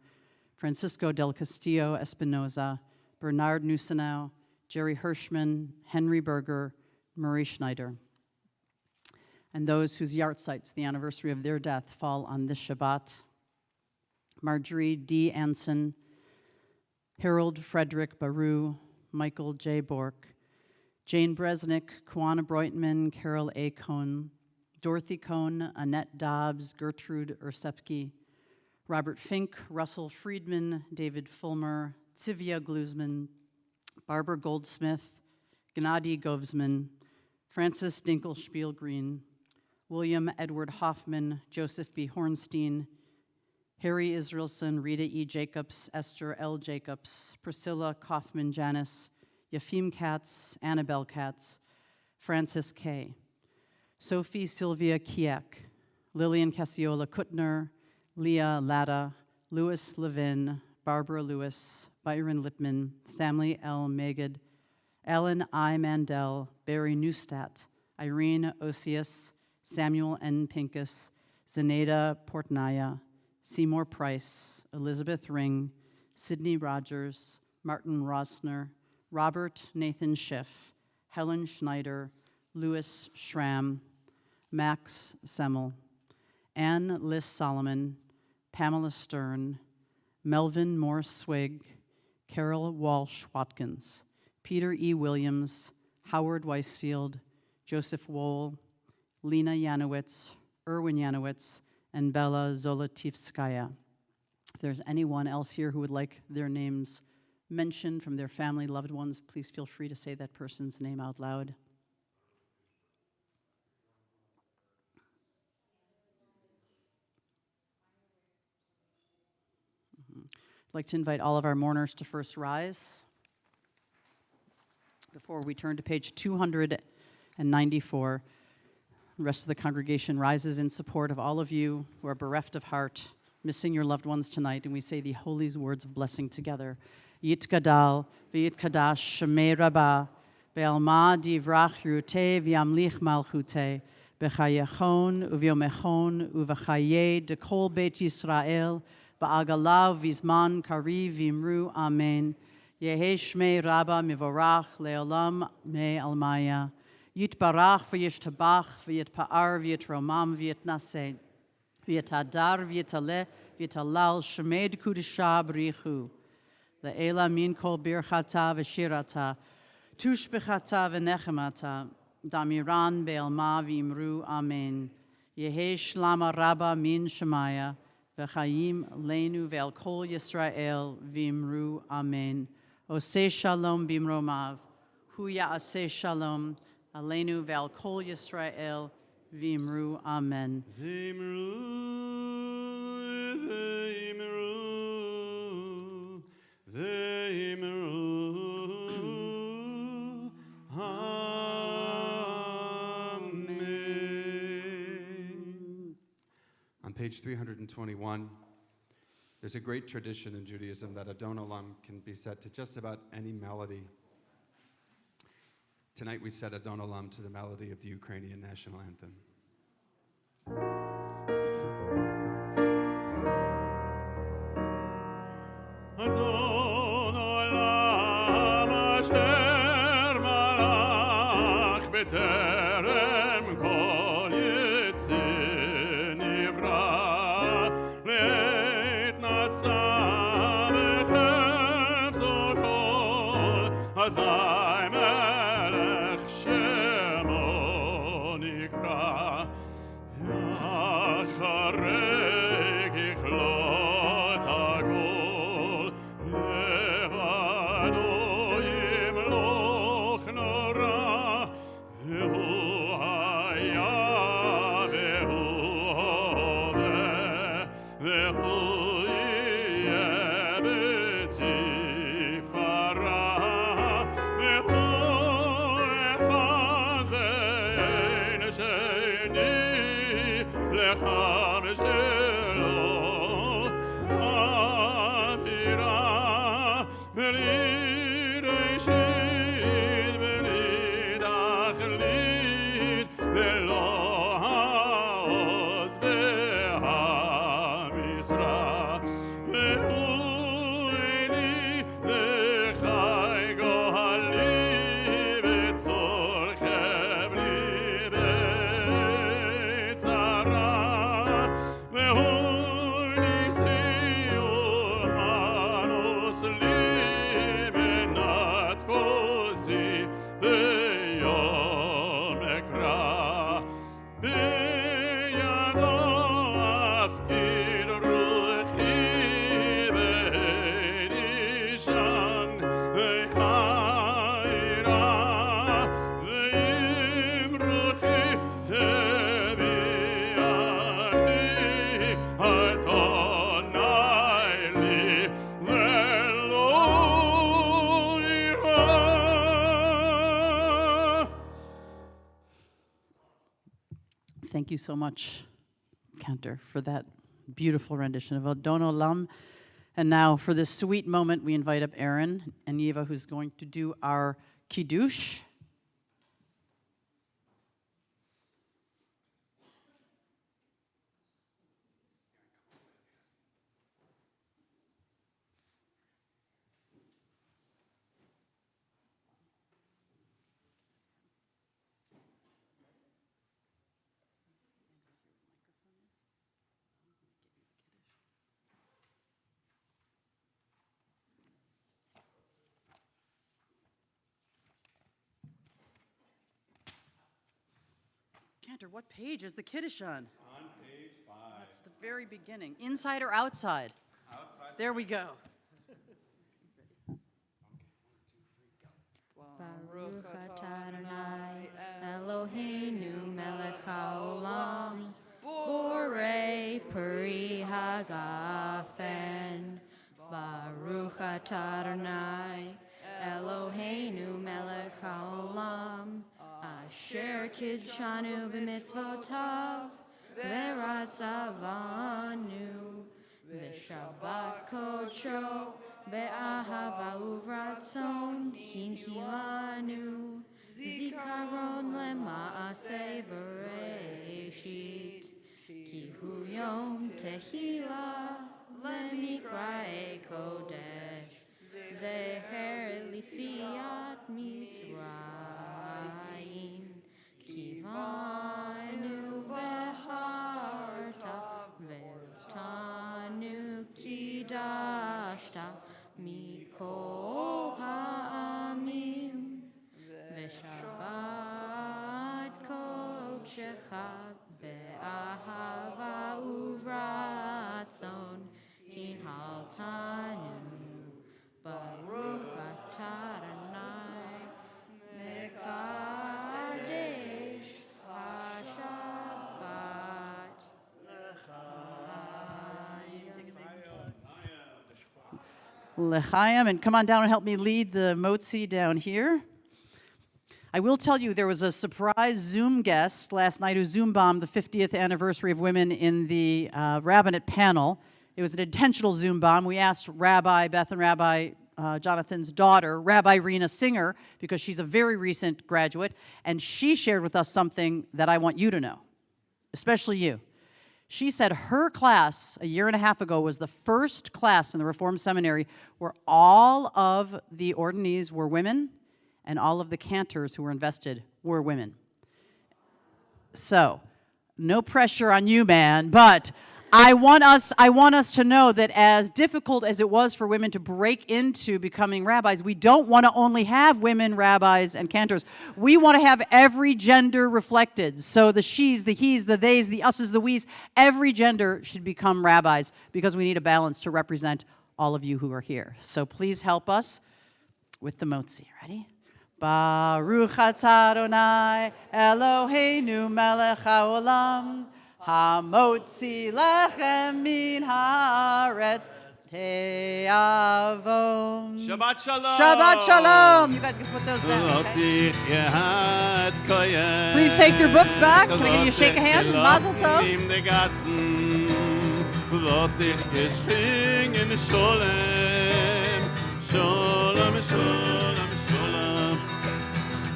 Francisco del Castillo Espinoza, Bernard Nusenau, Jerry Hirschman, Henry Berger, Murray Schneider. And those whose yahrzeits, the anniversary of their death, fall on this Shabbat: Marjorie D. Anson, Harold Frederick Baru, Michael J. Bork, Jane Bresnick, Kwana Breutman, Carol A. Cohn, Dorothy Cohn, Annette Dobbs, Gertrude Ursepke, Robert Fink, Russell Friedman, David Fulmer, Tzivia Glusman, Barbara Goldsmith, Gennady Govsman, Francis Dinkelspiel-Green, William Edward Hoffman, Joseph B. Hornstein, Harry Israelson, Rita E. Jacobs, Esther L. Jacobs, Priscilla Kaufman-Janis, Yafim Katz, Annabelle Katz, Francis K., Sophie Sylvia Kiek, Lillian Cassiola Kuttner, Leah Latta, Louis Levin, Barbara Lewis, Byron Lipman, Stanley L. Megad, Ellen I. Mandel, Barry Neustadt, Irene Osius, Samuel N. Pincus, Zenaida Portnaya, Seymour Price, Elizabeth Ring, Sidney Rogers, Martin Rosner, Robert Nathan Schiff, Helen Schneider, Louis Schramm, Max Semmel, Anne Liss Solomon, Pamela Stern, Melvin Morse Swig, Carol Walsh Watkins, Peter E. Williams, Howard Weisfield, Joseph Wohl, Lena Yanowitz, Erwin Yanowitz, and Bella Zolotivskaya. If there's anyone else here who would like their names mentioned from their family, loved ones, please feel free to say that person's name out loud. I'd like to invite all of our mourners to first rise before we turn to page 294. The rest of the congregation rises in support of all of you who are bereft of heart, missing your loved ones tonight, and we say the holy words of blessing together. Yitgadal v'yitkadash shemei rabbah be'alma divrach yiruteh v'yamlich malchuteh b'chayechon uvyomechon uv'chaye dekol beit Yisrael ba'agalav v'zman kariv v'imru amen. Yehe shmei rabbah mivorach le'olam me almaya. יתברך וישתבח ויתפאר ויתרומם ויתנשא ויתהדר ויתעלה ויתהלל שמי קודשה בריחו לאלה מן כל ברכתה ושירתה תושבחתה ונחמתה דמירן בעלמה ואמרו אמן יהי שלמה רבה מן שמיה וחיים לנו ועל כל ישראל ואמרו אמן עושה שלום במרומיו הוא יעשה שלום עלינו ועל כל ישראל ואמרו אמן. On page 321, there's a great tradition in Judaism that Adon Olam can be set to just about any melody. Tonight we set Adon Olam to the melody of the Ukrainian national anthem. Adon Olam asher malach b'terem kol yitzir nivra le'etnasa b'chefzo kol hazai melech shemo nikra yacharei kichlot hagol levado yimloch nora vehu haya vehu hoveh vehu yeh b'tifara vehu echad ve'ein sheni lecha v'shelo amira b'li reishit b'li tachlit ve'lo ha'oz ve'ha'misra ve'hu eli lechai gohali v'tzorchem li b'tzara ve'hu nisi u'manos li menat kosi be'yom ekra b'yado afkir ruchi be'en ishan ve'ha'ira ve'im ruchi hevi'ani Adonai li ve'lo ira. Thank you so much, Cantor, for that beautiful rendition of Adon Olam. And now, for this sweet moment, we invite up Aaron and Eva, who's going to do our Kiddush. Cantor, what page is the Kiddush on? On page 5. That's the very beginning. Inside or outside? Outside. There we go. Baruch atah Adonai Eloheinu melech haolam borei peri hagafen. Baruch atah Adonai Eloheinu melech haolam asher kidshanu b'mitzvotav v'ratzavanu v'shabbat kodsho be'ahava uvratzon kinkilanu zikaron lema'aseh v'reishit ki hu yom tehila lemikrae kodesh zeher litziat mitzrayim L'chaim, and come on down and help me lead the motzi down here. I will tell you, there was a surprise Zoom guest last night who Zoom bombed the 50th anniversary of women in the rabbinate panel. It was an intentional Zoom bomb. We asked Rabbi Beth and Rabbi Jonathan's daughter, Rabbi Rena Singer, because she's a very recent graduate, and she shared with us something that I want you to know, especially you. She said her class a year and a half ago was the first class in the Reformed Seminary where all of the ordinees were women and all of the cantors who were invested were women. So, no pressure on you, man, but I want us to know that as difficult as it was for women to break into becoming rabbis, we don't want to only have women rabbis and cantors. We want to have every gender reflected. So the she's, the he's, the they's, the us's, the we's, every gender should become rabbis because we need a balance to represent all of you who are here. So please help us with the motzi. Ready? Baruch atah Adonai Eloheinu melech haolam hamotzi lechem min haaretz te'avon. Shabbat shalom. Shabbat shalom. You guys can put those down. Okay? Please take your books back. Can I give you a shake of hand? Mazel tov. Shalom, shalom, shalom.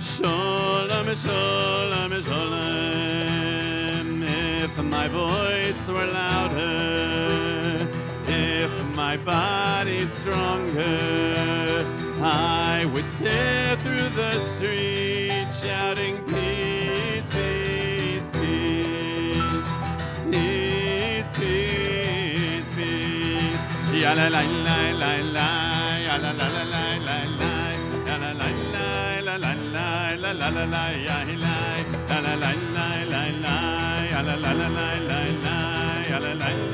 Shalom, shalom, shalom. If my voice were louder, if my body stronger, I would tear through the street shouting peace, peace, peace, peace, peace, peace. Ya la la la la la, ya la la la la la la, ya la la la la la la la la la, ya la la la la la la, ya la la la la la, ya la la.